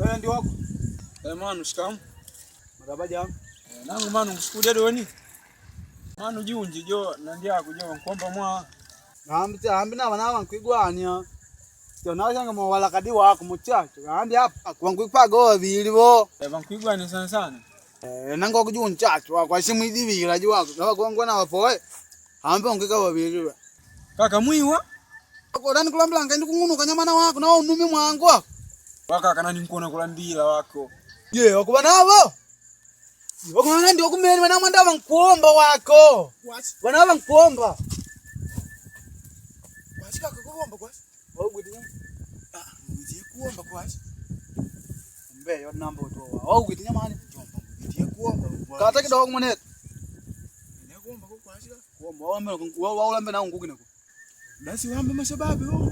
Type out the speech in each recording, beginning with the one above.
Wewe ndio wako? Manu shikamoo. Marhaba jamaa. Nangu manu msikudia doni. Manu junji jo nandia kujo nkomba mwa. Ambi na bana bankwigwania. Tyo nashanga mo wala kadi wako muchacho. Ambi hapa kwangwipago babiri bo. Bankwigwania sana sana. Nango kuju nchacho wako simu idibira jo wako. Baba kwangwa na wapoe. Ambi ongeka babiri. Kaka mwiwa? Ko dani kulambla ngaindi kungunu kanyamana wako na unumi mwangu wako. Waka kana ninkona kulandira wako. Ye wakuba nabo. Wakuna ndio kumeni wana mwanda bankuomba wako. Wana bankuomba. Wachika kuomba kwa. Wao gwidinya. Gwidiye kuomba kwa. Mbe yo nambo to. Wao gwidinya mani kuomba. Gwidiye kuomba. Kata kidogo mwane. Ne kuomba kwa ashika. Kuomba wao mbe wao lambe na ngugine ko. Basi wambe mashababu yo.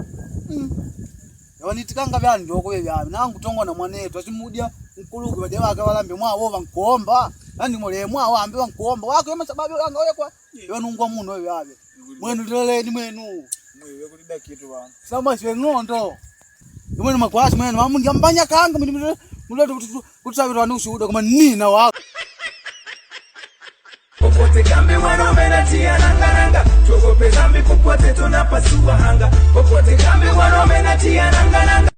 Yoni tikanga byani ndio ko byabi nangu tongo na mwanetu asimudia nkuluku bade baka balambe mwawo bankuomba. Nani mulemu awambe bankuomba wako yema sababu yanga oya kwa yonungwa muno oyo yabe mwenu leleni mwenu Mwiwe kulida kitu bana. sama siwe ngondo mwenu makwasi mwenu mamungi ambanya kanga mulete kutusabira wanu ushuhuda kama nina wako popote kambi wanaume natia nanga tuogope dhambi popote tunapasua anga popote kambi wanaume natia nanga